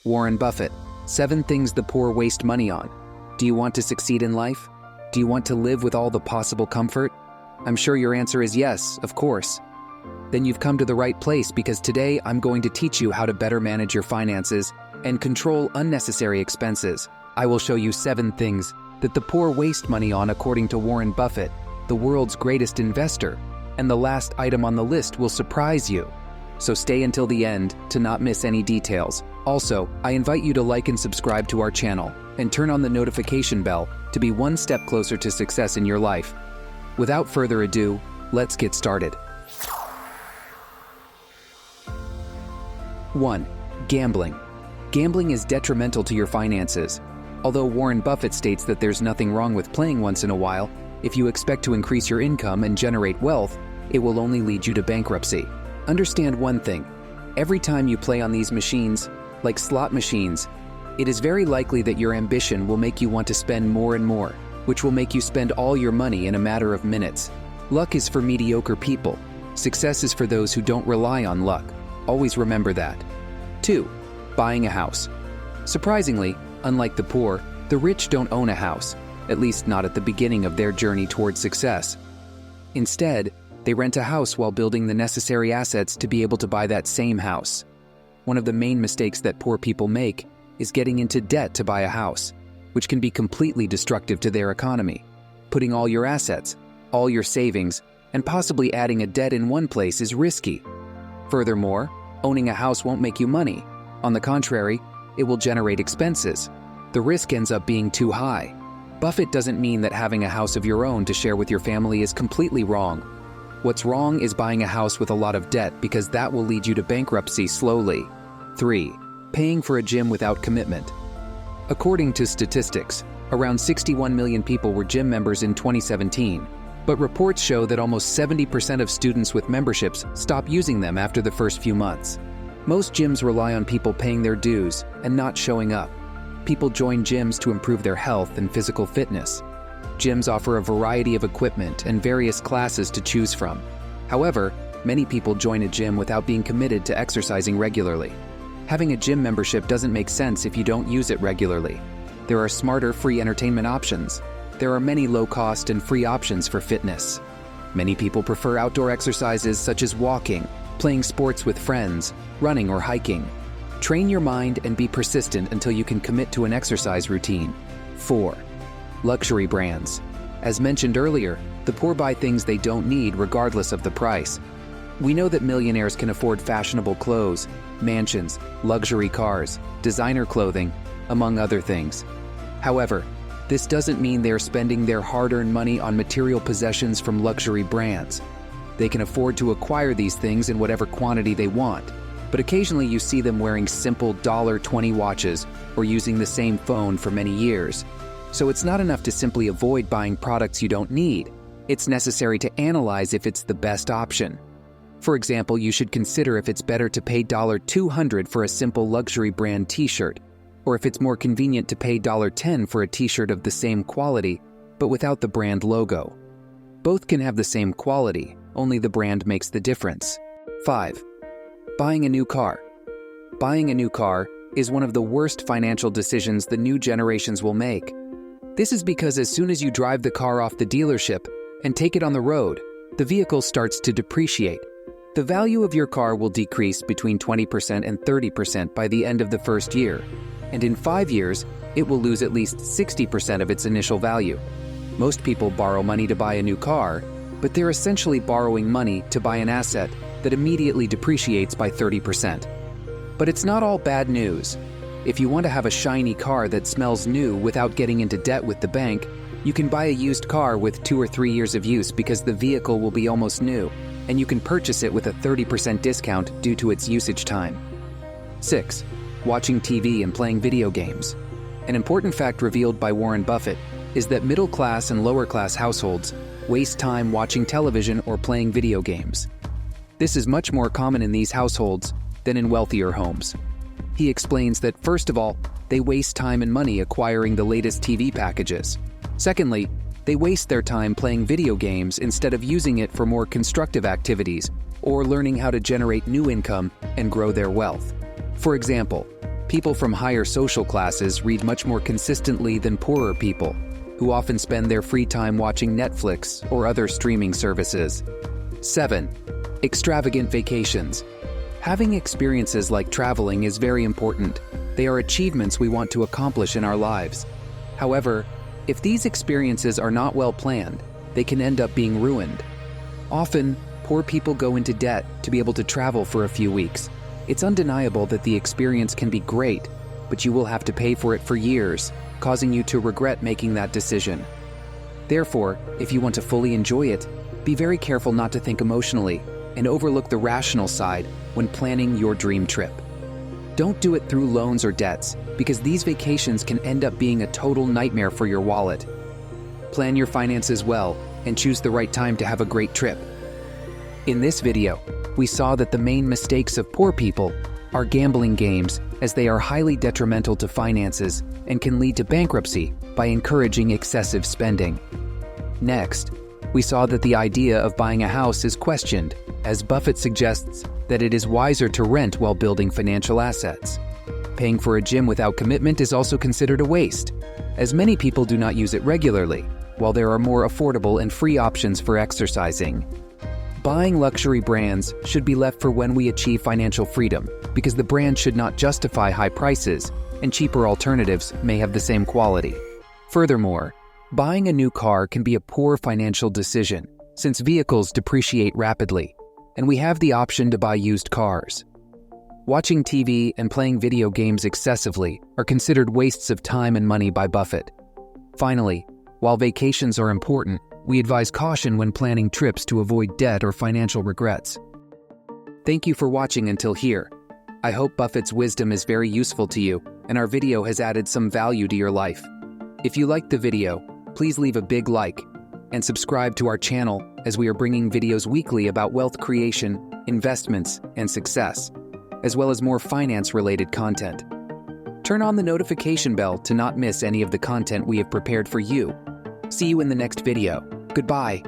Warren Buffett, 7 things the poor waste money on. Do you want to succeed in life? Do you want to live with all the possible comfort? I'm sure your answer is yes, of course. Then you've come to the right place, because today I'm going to teach you how to better manage your finances and control unnecessary expenses. I will show you 7 things that the poor waste money on according to Warren Buffett, the world's greatest investor, and the last item on the list will surprise you. So stay until the end to not miss any details. Also, I invite you to like and subscribe to our channel and turn on the notification bell to be one step closer to success in your life. Without further ado, let's get started. 1. Gambling. Gambling is detrimental to your finances. Although Warren Buffett states that there's nothing wrong with playing once in a while, if you expect to increase your income and generate wealth, it will only lead you to bankruptcy. Understand one thing: every time you play on these machines, like slot machines, it is very likely that your ambition will make you want to spend more and more, which will make you spend all your money in a matter of minutes. Luck is for mediocre people. Success is for those who don't rely on luck. Always remember that. 2. Buying a house. Surprisingly, unlike the poor, the rich don't own a house, at least not at the beginning of their journey towards success. Instead, they rent a house while building the necessary assets to be able to buy that same house. One of the main mistakes that poor people make is getting into debt to buy a house, which can be completely destructive to their economy. Putting all your assets, all your savings, and possibly adding a debt in one place is risky. Furthermore, owning a house won't make you money. On the contrary, it will generate expenses. The risk ends up being too high. Buffett doesn't mean that having a house of your own to share with your family is completely wrong. What's wrong is buying a house with a lot of debt, because that will lead you to bankruptcy slowly. 3. Paying for a gym without commitment. According to statistics, around 61 million people were gym members in 2017, but reports show that almost 70% of students with memberships stop using them after the first few months. Most gyms rely on people paying their dues and not showing up. People join gyms to improve their health and physical fitness. Gyms offer a variety of equipment and various classes to choose from. However, many people join a gym without being committed to exercising regularly. Having a gym membership doesn't make sense if you don't use it regularly. There are smarter free entertainment options. There are many low-cost and free options for fitness. Many people prefer outdoor exercises such as walking, playing sports with friends, running or hiking. Train your mind and be persistent until you can commit to an exercise routine. 4. Luxury brands. As mentioned earlier, the poor buy things they don't need regardless of the price. We know that millionaires can afford fashionable clothes, mansions, luxury cars, designer clothing, among other things. However, this doesn't mean they're spending their hard-earned money on material possessions from luxury brands. They can afford to acquire these things in whatever quantity they want, but occasionally you see them wearing simple $20 watches or using the same phone for many years. So it's not enough to simply avoid buying products you don't need. It's necessary to analyze if it's the best option. For example, you should consider if it's better to pay $200 for a simple luxury brand t-shirt, or if it's more convenient to pay $10 for a t-shirt of the same quality, but without the brand logo. Both can have the same quality, only the brand makes the difference. 5. Buying a new car. Buying a new car is one of the worst financial decisions the new generations will make. This is because as soon as you drive the car off the dealership and take it on the road, the vehicle starts to depreciate. The value of your car will decrease between 20% and 30% by the end of the first year, and in 5 years, it will lose at least 60% of its initial value. Most people borrow money to buy a new car, but they're essentially borrowing money to buy an asset that immediately depreciates by 30%. But it's not all bad news. If you want to have a shiny car that smells new without getting into debt with the bank, you can buy a used car with 2 or 3 years of use, because the vehicle will be almost new, and you can purchase it with a 30% discount due to its usage time. 6. Watching TV and playing video games. An important fact revealed by Warren Buffett is that middle-class and lower-class households waste time watching television or playing video games. This is much more common in these households than in wealthier homes. He explains that, first of all, they waste time and money acquiring the latest TV packages. Secondly, they waste their time playing video games instead of using it for more constructive activities or learning how to generate new income and grow their wealth. For example, People from higher social classes read much more consistently than poorer people, who often spend their free time watching Netflix or other streaming services. 7. Extravagant vacations. Having experiences like traveling is very important. They are achievements we want to accomplish in our lives. However, if these experiences are not well planned, they can end up being ruined. Often, poor people go into debt to be able to travel for a few weeks. It's undeniable that the experience can be great, but you will have to pay for it for years, causing you to regret making that decision. Therefore, if you want to fully enjoy it, be very careful not to think emotionally and overlook the rational side when planning your dream trip. Don't do it through loans or debts, because these vacations can end up being a total nightmare for your wallet. Plan your finances well and choose the right time to have a great trip. In this video, we saw that the main mistakes of poor people are gambling games, as they are highly detrimental to finances and can lead to bankruptcy by encouraging excessive spending. Next, we saw that the idea of buying a house is questioned, as Buffett suggests that it is wiser to rent while building financial assets. Paying for a gym without commitment is also considered a waste, as many people do not use it regularly, while there are more affordable and free options for exercising. Buying luxury brands should be left for when we achieve financial freedom, because the brand should not justify high prices, and cheaper alternatives may have the same quality. Furthermore, buying a new car can be a poor financial decision, since vehicles depreciate rapidly, and we have the option to buy used cars. Watching TV and playing video games excessively are considered wastes of time and money by Buffett. Finally, while vacations are important, we advise caution when planning trips to avoid debt or financial regrets. Thank you for watching until here. I hope Buffett's wisdom is very useful to you, and our video has added some value to your life. If you liked the video, please leave a big like and subscribe to our channel, as we are bringing videos weekly about wealth creation, investments, and success, as well as more finance-related content. Turn on the notification bell to not miss any of the content we have prepared for you. See you in the next video. Goodbye.